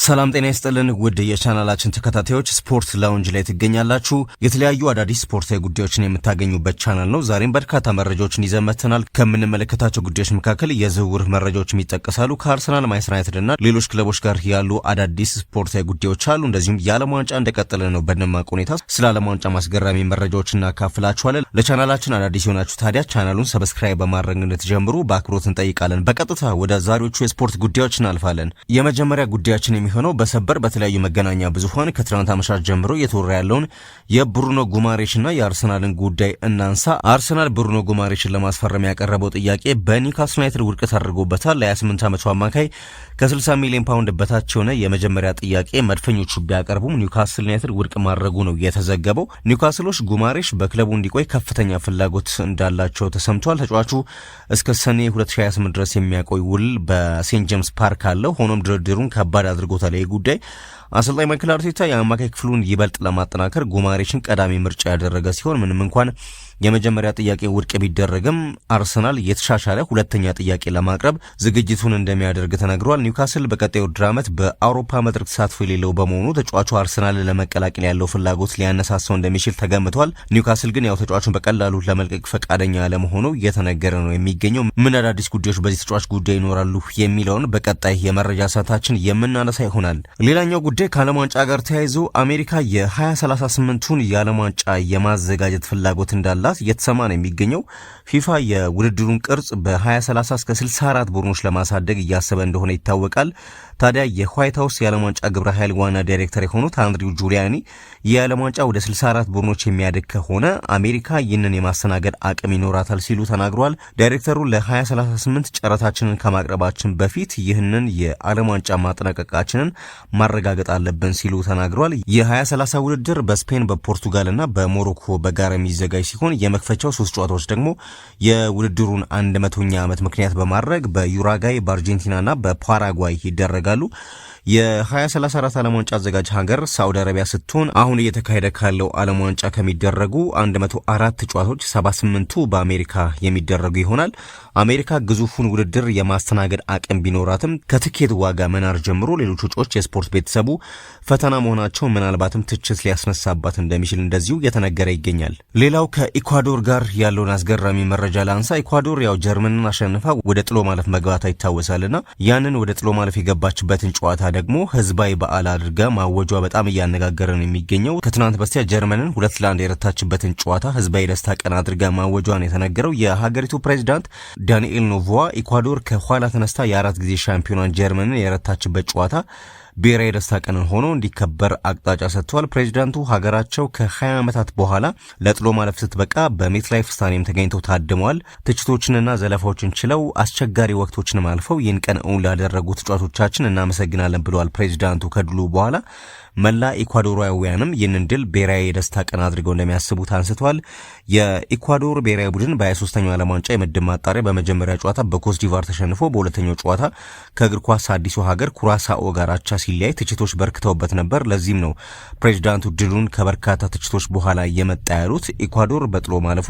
ሰላም ጤና ይስጥልን ውድ የቻናላችን ተከታታዮች ስፖርት ላውንጅ ላይ ትገኛላችሁ። የተለያዩ አዳዲስ ስፖርታዊ ጉዳዮችን የምታገኙበት ቻናል ነው። ዛሬም በርካታ መረጃዎችን ይዘን መጥተናል። ከምንመለከታቸው ጉዳዮች መካከል የዝውውር መረጃዎች ይጠቀሳሉ። ከአርሰናል፣ ማንቸስተር ዩናይትድ እና ሌሎች ክለቦች ጋር ያሉ አዳዲስ ስፖርታዊ ጉዳዮች አሉ። እንደዚሁም የዓለም ዋንጫ እንደቀጠለ ነው። በደማቅ ሁኔታ ስለ ዓለም ዋንጫ ማስገራሚ መረጃዎችን እናካፍላችኋለን። ለቻናላችን አዳዲስ የሆናችሁ ታዲያ ቻናሉን ሰብስክራይብ በማድረግ እንድትጀምሩ በአክብሮት እንጠይቃለን። በቀጥታ ወደ ዛሬዎቹ የስፖርት ጉዳዮች እናልፋለን። የመጀመሪያ ጉዳያችን የሚሆነው በሰበር በተለያዩ መገናኛ ብዙሃን ከትናንት አመሻሽ ጀምሮ እየተወራ ያለውን የብሩኖ ጉማሬሽና የአርሰናልን ጉዳይ እናንሳ። አርሰናል ብሩኖ ጉማሬሽን ለማስፈረም ያቀረበው ጥያቄ በኒውካስል ዩናይትድ ውድቅ ተደርጎበታል። ለ28 ዓመቱ አማካይ ከ60 ሚሊዮን ፓውንድ በታች የሆነ የመጀመሪያ ጥያቄ መድፈኞቹ ቢያቀርቡም ኒውካስል ዩናይትድ ውድቅ ማድረጉ ነው የተዘገበው። ኒውካስሎች ጉማሬሽ በክለቡ እንዲቆይ ከፍተኛ ፍላጎት እንዳላቸው ተሰምቷል። ተጫዋቹ እስከ ሰኔ 2028 ድረስ የሚያቆይ ውል በሴንት ጄምስ ፓርክ አለው። ሆኖም ድርድሩን ከባድ አድርጎታል። ይህ ጉዳይ አሰልጣኝ ማይክል አርቴታ የአማካይ ክፍሉን ይበልጥ ለማጠናከር ጉማሬሽን ቀዳሚ ምርጫ ያደረገ ሲሆን ምንም እንኳን የመጀመሪያ ጥያቄ ውድቅ ቢደረግም አርሰናል የተሻሻለ ሁለተኛ ጥያቄ ለማቅረብ ዝግጅቱን እንደሚያደርግ ተነግሯል። ኒውካስል በቀጣዩ ውድድር ዓመት በአውሮፓ መድረክ ተሳትፎ የሌለው በመሆኑ ተጫዋቹ አርሰናል ለመቀላቀል ያለው ፍላጎት ሊያነሳሳው እንደሚችል ተገምቷል። ኒውካስል ግን ያው ተጫዋቹን በቀላሉ ለመልቀቅ ፈቃደኛ ለመሆኑ እየተነገረ ነው የሚገኘው። ምን አዳዲስ ጉዳዮች በዚህ ተጫዋች ጉዳይ ይኖራሉ የሚለውን በቀጣይ የመረጃ ሰዓታችን የምናነሳ ይሆናል። ሌላኛው ጉዳይ ከዓለም ዋንጫ ጋር ተያይዞ አሜሪካ የ2038ቱን የዓለም ዋንጫ የማዘጋጀት ፍላጎት እንዳላት እየተሰማ ነው የሚገኘው። ፊፋ የውድድሩን ቅርጽ በ2030 እስከ 64 ቡድኖች ለማሳደግ እያሰበ እንደሆነ ይታወቃል። ታዲያ የዋይት ሃውስ የዓለም ዋንጫ ግብረ ኃይል ዋና ዳይሬክተር የሆኑት አንድሪው ጁሊያኒ የዓለም ዋንጫ ወደ 64 ቡድኖች የሚያድግ ከሆነ አሜሪካ ይህንን የማስተናገድ አቅም ይኖራታል ሲሉ ተናግሯል። ዳይሬክተሩ ለ2038 ጨረታችንን ከማቅረባችን በፊት ይህንን የዓለም ዋንጫ ማጠናቀቃችንን ማረጋገጥ አለብን ሲሉ ተናግሯል። የ2030 ውድድር በስፔን በፖርቱጋልና በሞሮኮ በጋራ የሚዘጋጅ ሲሆን የመክፈቻው 3 ጨዋታዎች ደግሞ የውድድሩን 100ኛ ዓመት ምክንያት በማድረግ በዩራጋይ በአርጀንቲናና በፓራጓይ ይደረጋሉ። የ2034 ዓለም ዋንጫ አዘጋጅ ሀገር ሳውዲ አረቢያ ስትሆን አሁን እየተካሄደ ካለው ዓለም ዋንጫ ከሚደረጉ 104 ጨዋታዎች 78ቱ በአሜሪካ የሚደረጉ ይሆናል። አሜሪካ ግዙፉን ውድድር የማስተናገድ አቅም ቢኖራትም ከትኬት ዋጋ መናር ጀምሮ ሌሎች ወጪዎች የስፖርት ቤተሰቡ ፈተና መሆናቸው ምናልባትም ትችት ሊያስነሳባት እንደሚችል እንደዚሁ እየተነገረ ይገኛል። ሌላው ከኢኳዶር ጋር ያለውን አስገራሚ መረጃ ላንሳ። ኢኳዶር ያው ጀርመንን አሸንፋ ወደ ጥሎ ማለፍ መግባቷ ይታወሳልና ያንን ወደ ጥሎ ማለፍ የገባችበትን ጨዋታ ደግሞ ህዝባዊ በዓል አድርጋ ማወጇ በጣም እያነጋገረ ነው የሚገኘው። ከትናንት በስቲያ ጀርመንን 2-1 የረታችበትን ጨዋታ ህዝባዊ ደስታ ቀን አድርጋ ማወጇ ነው የተነገረው። የሀገሪቱ ፕሬዚዳንት ዳንኤል ኖቮዋ ኢኳዶር ከኋላ ተነስታ የ4 ጊዜ ሻምፒዮኗን ጀርመንን የረታችበት ጨዋታ ብሔራዊ ደስታ ቀን ሆኖ እንዲከበር አቅጣጫ ሰጥቷል። ፕሬዚዳንቱ ሀገራቸው ከ20 ዓመታት በኋላ ለጥሎ ማለፍ ስትበቃ በሜትላይፍ ስታዲየም ተገኝተው ታድመዋል። ትችቶችንና ዘለፋዎችን ችለው አስቸጋሪ ወቅቶችን አልፈው ይህን ቀን እውን ላደረጉ ተጫዋቾቻችን እናመሰግናለን ብለዋል ፕሬዚዳንቱ። ከድሉ በኋላ መላ ኢኳዶራውያንም ይህንን ድል ብሔራዊ የደስታ ቀን አድርገው እንደሚያስቡት አንስተዋል። የኢኳዶር ብሔራዊ ቡድን በ23ኛው ዓለም ዋንጫ የምድብ ማጣሪያ በመጀመሪያ ጨዋታ በኮትዲቫር ተሸንፎ በሁለተኛው ጨዋታ ከእግር ኳስ አዲሱ ሀገር ኩራሳኦ ጋር አቻ ሲለያይ ትችቶች በርክተውበት ነበር። ለዚህም ነው ፕሬዚዳንቱ ድሉን ከበርካታ ትችቶች በኋላ እየመጣ ያሉት። ኢኳዶር በጥሎ ማለፉ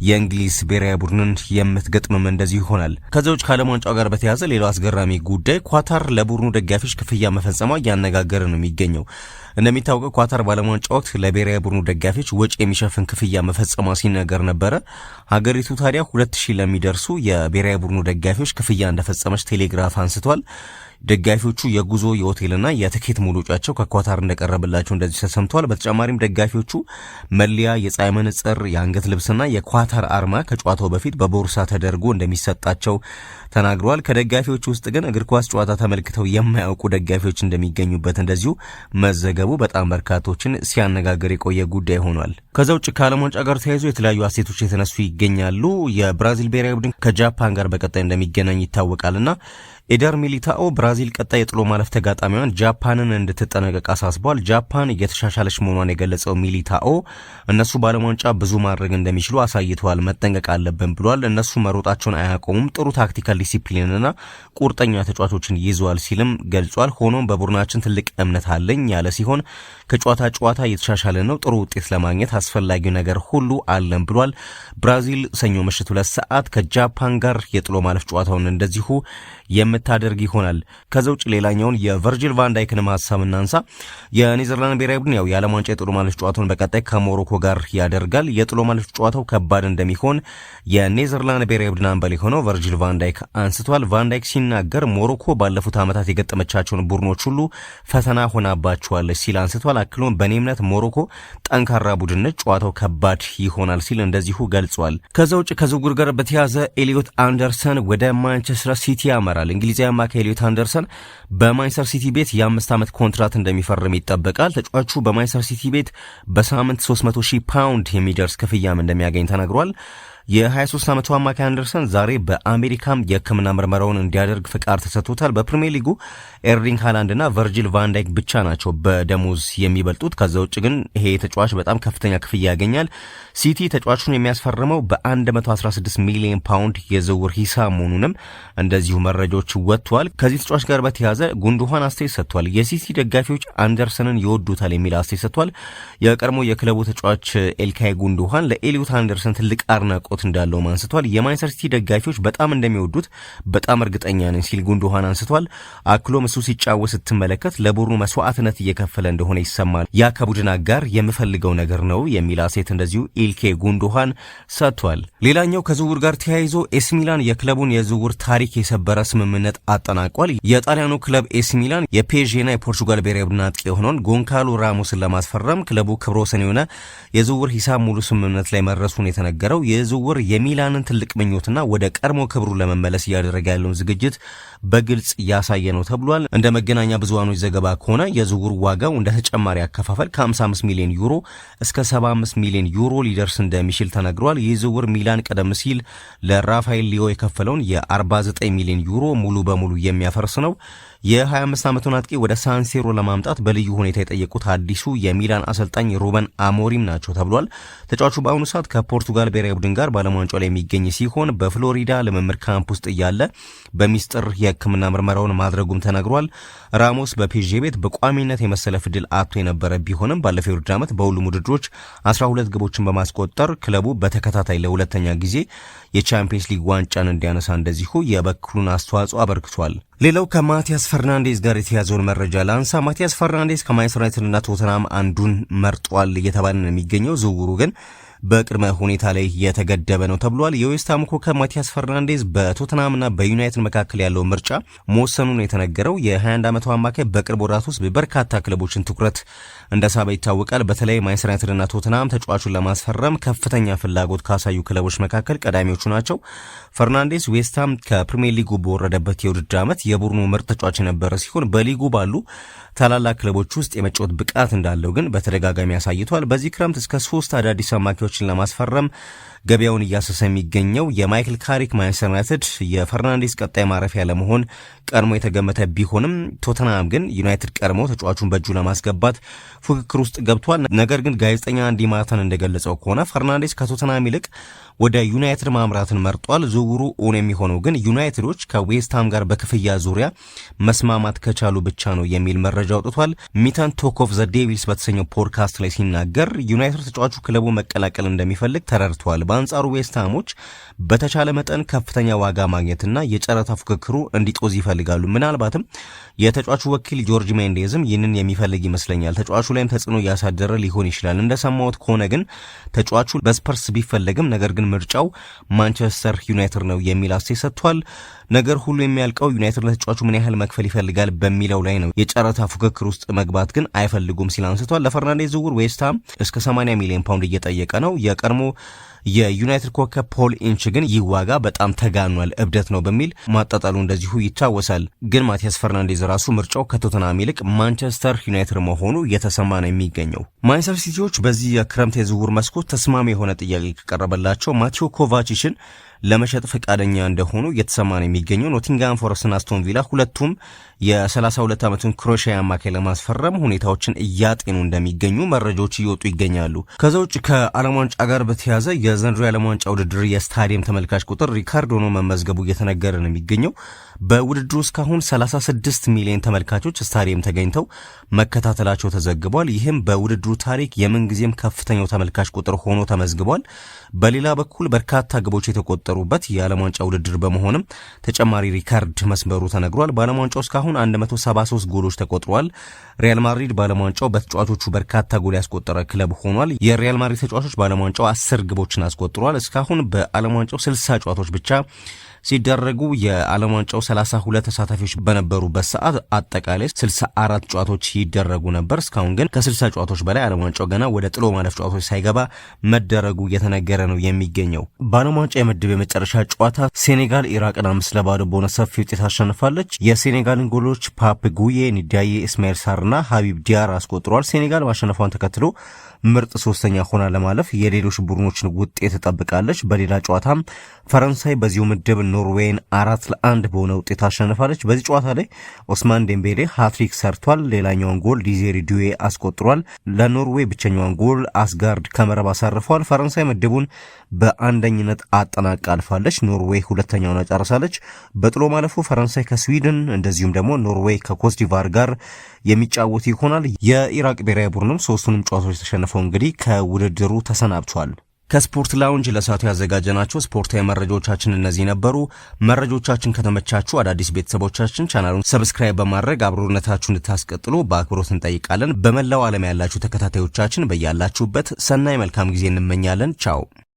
የእንግሊዝ ብሔራዊ ቡድንን የምትገጥምም እንደዚሁ ይሆናል። ከዛ ውጭ ከዓለም ዋንጫው ጋር በተያያዘ ሌላው አስገራሚ ጉዳይ ኳታር ለቡድኑ ደጋፊዎች ክፍያ መፈጸሟ እያነጋገረ ነው የሚገኘው። እንደሚታወቀው ኳታር ባለም ዋንጫ ወቅት ለብሔራዊ ቡድኑ ደጋፊዎች ወጪ የሚሸፍን ክፍያ መፈጸሟ ሲነገር ነበረ። ሀገሪቱ ታዲያ 2000 ለሚደርሱ የብሔራዊ ቡድኑ ደጋፊዎች ክፍያ እንደፈጸመች ቴሌግራፍ አንስቷል። ደጋፊዎቹ የጉዞ የሆቴልና የትኬት ሙሉ ወጪያቸው ከኳታር እንደቀረበላቸው እንደዚህ ተሰምቷል። በተጨማሪም ደጋፊዎቹ መለያ፣ የፀሐይ መነጽር፣ የአንገት ልብስና የኳታር አርማ ከጨዋታው በፊት በቦርሳ ተደርጎ እንደሚሰጣቸው ተናግረዋል። ከደጋፊዎቹ ውስጥ ግን እግር ኳስ ጨዋታ ተመልክተው የማያውቁ ደጋፊዎች እንደሚገኙበት እንደዚሁ መዘገቡ በጣም በርካቶችን ሲያነጋግር የቆየ ጉዳይ ሆኗል። ከዛ ውጭ ከዓለም ዋንጫ ጋር ተያይዞ የተለያዩ አስተያየቶች የተነሱ ይገኛሉ። የብራዚል ብሔራዊ ቡድን ከጃፓን ጋር በቀጣይ እንደሚገናኝ ይታወቃልና ኤደር ሚሊታኦ ብራዚል ቀጣይ የጥሎ ማለፍ ተጋጣሚዋን ጃፓንን እንድትጠነቀቅ አሳስቧል። ጃፓን እየተሻሻለች መሆኗን የገለጸው ሚሊታኦ እነሱ በዓለም ዋንጫ ብዙ ማድረግ እንደሚችሉ አሳይተዋል፣ መጠንቀቅ አለብን ብሏል። እነሱ መሮጣቸውን አያቆሙም፣ ጥሩ ታክቲካል ዲሲፕሊንና ቁርጠኛ ተጫዋቾችን ይዘዋል ሲልም ገልጿል። ሆኖም በቡድናችን ትልቅ እምነት አለኝ ያለ ሲሆን ከጨዋታ ጨዋታ እየተሻሻለ ነው፣ ጥሩ ውጤት ለማግኘት አስፈላጊው ነገር ሁሉ አለን ብሏል። ብራዚል ሰኞ ምሽት 2 ሰዓት ከጃፓን ጋር የጥሎ ማለፍ ጨዋታውን እንደዚሁ የምታደርግ ይሆናል። ከዛ ውጭ ሌላኛውን የቨርጂል ቫን ዳይክን ሐሳብ እናንሳ። የኔዘርላንድ ብሔራዊ ቡድን ያው የዓለም ዋንጫ የጥሎ ማለፍ ጨዋታውን በቀጣይ ከሞሮኮ ጋር ያደርጋል። የጥሎ ማለፍ ጨዋታው ከባድ እንደሚሆን የኔዘርላንድ ብሔራዊ ቡድን አምበል የሆነው ቨርጂል ቫን ዳይክ አንስቷል። ቫን ዳይክ ሲናገር ሞሮኮ ባለፉት ዓመታት የገጠመቻቸውን ቡድኖች ሁሉ ፈተና ሆናባቸዋለች ሲል አንስቷል። አክሎም በእኔ እምነት ሞሮኮ ጠንካራ ቡድን ነች፣ ጨዋታው ከባድ ይሆናል ሲል እንደዚሁ ገልጿል። ከዛ ውጭ ከዝውውር ጋር በተያዘ ኤሊዮት አንደርሰን ወደ ማንቸስተር ሲቲ ያመራል። እንግሊዛዊ አማካይ ኤሊዮት አንደርሰን በማንቸስተር ሲቲ ቤት የ5 ዓመት ኮንትራት እንደሚፈርም ይጠበቃል። ተጫዋቹ በማንቸስተር ሲቲ ቤት በሳምንት 300,000 ፓውንድ የሚደርስ ክፍያም እንደሚያገኝ ተነግሯል። የ23 ዓመቱ አማካይ አንደርሰን ዛሬ በአሜሪካም የሕክምና ምርመራውን እንዲያደርግ ፍቃድ ተሰጥቶታል። በፕሪሚየር ሊጉ ኤርሊንግ ሃላንድና ቨርጂል ቫን ዳይክ ብቻ ናቸው በደሞዝ የሚበልጡት። ከዛ ውጭ ግን ይሄ ተጫዋች በጣም ከፍተኛ ክፍያ ያገኛል። ሲቲ ተጫዋቹን የሚያስፈርመው በ116 ሚሊዮን ፓውንድ የዝውውር ሂሳብ መሆኑንም እንደዚሁ መረጃዎች ወጥቷል። ከዚህ ተጫዋች ጋር በተያያዘ ጉንዱሃን አስተያየት ሰጥቷል። የሲቲ ደጋፊዎች አንደርሰንን ይወዱታል የሚል አስተያየት ሰጥቷል። የቀድሞ የክለቡ ተጫዋች ኤልካይ ጉንዱሃን ለኤሊዮት አንደርሰን ትልቅ አድናቆት እንዳለው አንስቷል። የማንቸስተር ሲቲ ደጋፊዎች በጣም እንደሚወዱት በጣም እርግጠኛ ነኝ ሲል ጉንዱሃን አንስቷል። አክሎም እሱ ሲጫወት ስትመለከት ለቡድኑ መስዋዕትነት እየከፈለ እንደሆነ ይሰማል። ያ ከቡድን አጋር የምፈልገው ነገር ነው የሚል አስተያየት እንደዚሁ ኢልኬ ጉንዱሃን ሰጥቷል። ሌላኛው ከዝውውር ጋር ተያይዞ ኤሲ ሚላን የክለቡን የዝውውር ታሪክ የሰበረ ስምምነት አጠናቋል። የጣሊያኑ ክለብ ኤሲ ሚላን የፔዥና የፖርቹጋል ብሔራዊ ቡድን አጥቂ የሆነውን ጎንካሎ ራሞስን ለማስፈረም ክለቡ ክብረ ወሰን የሆነ የዝውውር ሂሳብ ሙሉ ስምምነት ላይ መድረሱን የተነገረው የዝውውር የሚላንን ትልቅ ምኞትና ወደ ቀድሞ ክብሩ ለመመለስ እያደረገ ያለውን ዝግጅት በግልጽ ያሳየ ነው ተብሏል። እንደ መገናኛ ብዙሃኖች ዘገባ ከሆነ የዝውውር ዋጋው እንደ ተጨማሪ አከፋፈል ከ55 ሚሊዮን ዩሮ እስከ 75 ሚሊዮን ዩሮ ሊደርስ እንደሚችል ተነግሯል። ይህ ዝውውር ሚላን ቀደም ሲል ለራፋኤል ሊዮ የከፈለውን የ49 ሚሊዮን ዩሮ ሙሉ በሙሉ የሚያፈርስ ነው። የ25 ዓመቱን አጥቂ ወደ ሳንሴሮ ለማምጣት በልዩ ሁኔታ የጠየቁት አዲሱ የሚላን አሰልጣኝ ሩበን አሞሪም ናቸው ተብሏል። ተጫዋቹ በአሁኑ ሰዓት ከፖርቱጋል ብሔራዊ ቡድን ጋር በዓለም ዋንጫው ላይ የሚገኝ ሲሆን በፍሎሪዳ ልምምድ ካምፕ ውስጥ እያለ በሚስጥር የሕክምና ምርመራውን ማድረጉም ተነግሯል። ራሞስ በፔዤ ቤት በቋሚነት የመሰለፍ ዕድል አጥቶ የነበረ ቢሆንም ባለፈው የውድድር ዓመት በሁሉም ውድድሮች 12 ግቦችን በማስቆጠር ክለቡ በተከታታይ ለሁለተኛ ጊዜ የቻምፒየንስ ሊግ ዋንጫን እንዲያነሳ እንደዚሁ የበኩሉን አስተዋጽኦ አበርክቷል። ሌላው ከማቲያስ ፈርናንዴዝ ጋር የተያዘውን መረጃ ላንሳ። ማቲያስ ፈርናንዴዝ ከማንቸስተር ዩናይትድ እና ቶተናም አንዱን መርጧል እየተባለ ነው የሚገኘው። ዝውውሩ ግን በቅድመ ሁኔታ ላይ የተገደበ ነው ተብሏል። የዌስትሃም ኮከብ ማቲያስ ፈርናንዴዝ በቶተናምና በዩናይትድ መካከል ያለው ምርጫ መወሰኑን የተነገረው የ21 ዓመቱ አማካይ በቅርብ ወራት ውስጥ በርካታ ክለቦችን ትኩረት እንደሳበ ይታወቃል። በተለይ ማንቸስተር ዩናይትድና ቶተናም ተጫዋቹን ለማስፈረም ከፍተኛ ፍላጎት ካሳዩ ክለቦች መካከል ቀዳሚዎቹ ናቸው። ፈርናንዴዝ ዌስትሃም ከፕሪሚየር ሊጉ በወረደበት የውድድር ዓመት የቡድኑ ምርጥ ተጫዋች የነበረ ሲሆን በሊጉ ባሉ ታላላቅ ክለቦች ውስጥ የመጫወት ብቃት እንዳለው ግን በተደጋጋሚ አሳይቷል። በዚህ ክረምት እስከ 3 አዳዲስ አማካዮችን ለማስፈረም ገበያውን እያሰሰ የሚገኘው የማይክል ካሪክ ማንቸስተር ዩናይትድ የፈርናንዴዝ ቀጣይ ማረፊያ ለመሆን ቀድሞ የተገመተ ቢሆንም ቶተናም ግን ዩናይትድ ቀድሞ ተጫዋቹን በእጁ ለማስገባት ፉክክር ውስጥ ገብቷል። ነገር ግን ጋዜጠኛ አንዲ ማርተን እንደገለጸው ከሆነ ፈርናንዴዝ ከቶተናም ይልቅ ወደ ዩናይትድ ማምራትን መርጧል። ዝውውሩ እውን የሚሆነው ግን ዩናይትዶች ከዌስትሃም ጋር በክፍያ ዙሪያ መስማማት ከቻሉ ብቻ ነው የሚል መረጃ አውጥቷል። ሚተን ቶክ ኦፍ ዘ ዴቪልስ በተሰኘው ፖድካስት ላይ ሲናገር ዩናይትድ ተጫዋቹ ክለቡ መቀላቀል እንደሚፈልግ ተረድቷል። በአንጻሩ ዌስትሃሞች በተቻለ መጠን ከፍተኛ ዋጋ ማግኘትና የጨረታ ፉክክሩ እንዲጦዝ ይፈልጋሉ። ምናልባትም የተጫዋቹ ወኪል ጆርጅ ሜንዴዝም ይህንን የሚፈልግ ይመስለኛል። ተጫዋቹ ላይም ተጽዕኖ እያሳደረ ሊሆን ይችላል። እንደሰማሁት ከሆነ ግን ተጫዋቹ በስፐርስ ቢፈለግም ነገር ግን ምርጫው ማንቸስተር ዩናይትድ ነው የሚል አስተያየት ሰጥቷል። ነገር ሁሉ የሚያልቀው ዩናይትድ ለተጫዋቹ ምን ያህል መክፈል ይፈልጋል በሚለው ላይ ነው። የጨረታ ፉክክር ውስጥ መግባት ግን አይፈልጉም ሲል አንስቷል። ለፈርናንዴዝ ዝውውር ዌስትሃም እስከ 80 ሚሊዮን ፓውንድ እየጠየቀ ነው። የቀድሞ የዩናይትድ ኮከብ ፖል ኢንች ግን ይህ ዋጋ በጣም ተጋኗል፣ እብደት ነው በሚል ማጣጣሉ እንደዚሁ ይታወሳል። ግን ማቲያስ ፈርናንዴዝ ራሱ ምርጫው ከቶተናም ይልቅ ማንቸስተር ዩናይትድ መሆኑ እየተሰማ ነው የሚገኘው። ማንቸስተር ሲቲዎች በዚህ የክረምት የዝውውር መስኮት ተስማሚ የሆነ ጥያቄ ከቀረበላቸው ማቴዎ ኮቫቺችን ለመሸጥ ፈቃደኛ እንደሆኑ እየተሰማ ነው የሚገኘው። ኖቲንግሃም ፎረስትና አስቶን ቪላ ሁለቱም የ32 ዓመቱን ክሮኤሺያ አማካይ ለማስፈረም ሁኔታዎችን እያጤኑ እንደሚገኙ መረጃዎች እየወጡ ይገኛሉ። ከዛ ውጭ ከዓለም ዋንጫ ጋር በተያያዘ በዘንድሮ የዓለም ዋንጫ ውድድር የስታዲየም ተመልካች ቁጥር ሪካርድ ሆኖ መመዝገቡ እየተነገረ ነው የሚገኘው። በውድድሩ እስካሁን 36 ሚሊዮን ተመልካቾች ስታዲየም ተገኝተው መከታተላቸው ተዘግቧል። ይህም በውድድሩ ታሪክ የምንጊዜም ከፍተኛው ተመልካች ቁጥር ሆኖ ተመዝግቧል። በሌላ በኩል በርካታ ግቦች የተቆጠሩበት የዓለም ዋንጫ ውድድር በመሆንም ተጨማሪ ሪካርድ መስበሩ ተነግሯል። በዓለም ዋንጫው እስካሁን 173 ጎሎች ተቆጥረዋል። ሪያል ማድሪድ በዓለም ዋንጫው በተጫዋቾቹ በርካታ ጎል ያስቆጠረ ክለብ ሆኗል። የሪያል ማድሪድ ተጫዋቾች በዓለም ዋንጫው 10 ግቦችን አስቆጥረዋል። እስካሁን በዓለም ዋንጫው 60 ጨዋታዎች ብቻ ሲደረጉ የዓለም ዋንጫው 32 ተሳታፊዎች በነበሩበት ሰዓት አጠቃላይ 64 ጨዋታዎች ይደረጉ ነበር። እስካሁን ግን ከ60 ጨዋታዎች በላይ ዓለም ዋንጫው ገና ወደ ጥሎ ማለፍ ጨዋታዎች ሳይገባ መደረጉ እየተነገረ ነው የሚገኘው። በዓለም ዋንጫ የምድብ የመጨረሻ ጨዋታ ሴኔጋል ኢራቅን 5-0 በሆነ ሰፊ ውጤት አሸንፋለች። የሴኔጋልን ጎሎች ፓፕ ጉዬ፣ ኒዳዬ፣ እስማኤል ሳርና ሀቢብ ዲያር አስቆጥረዋል። ሴኔጋል ማሸነፏን ተከትሎ ምርጥ ሶስተኛ ሆና ለማለፍ የሌሎች ቡድኖችን ውጤት ትጠብቃለች። በሌላ ጨዋታም ፈረንሳይ በዚሁ ምድብ ኖርዌይን 4-1 በሆነ ውጤት አሸንፋለች። በዚህ ጨዋታ ላይ ኦስማን ዴምቤሌ ሃትሪክ ሰርቷል። ሌላኛውን ጎል ዲዜሪ ዱዌ አስቆጥሯል። ለኖርዌይ ብቸኛውን ጎል አስጋርድ ከመረብ አሳርፏል። ፈረንሳይ ምድቡን በአንደኝነት አጠናቃ አልፋለች። ኖርዌይ ሁለተኛውን ጨርሳለች። በጥሎ ማለፉ ፈረንሳይ ከስዊድን እንደዚሁም ደግሞ ኖርዌይ ከኮትዲቫር ጋር የሚጫወት ይሆናል። የኢራቅ ብሔራዊ ቡድንም ሶስቱንም ጨዋታዎች ተሸንፈው እንግዲህ ከውድድሩ ተሰናብቷል። ከስፖርት ላውንጅ ለሰዓቱ ያዘጋጀናቸው ስፖርታዊ መረጃዎቻችን እነዚህ ነበሩ። መረጃዎቻችን ከተመቻችሁ አዳዲስ ቤተሰቦቻችን ቻናሉን ሰብስክራይብ በማድረግ አብሮነታችሁን እንድታስቀጥሉ በአክብሮት እንጠይቃለን። በመላው ዓለም ያላችሁ ተከታታዮቻችን በያላችሁበት ሰናይ መልካም ጊዜ እንመኛለን። ቻው።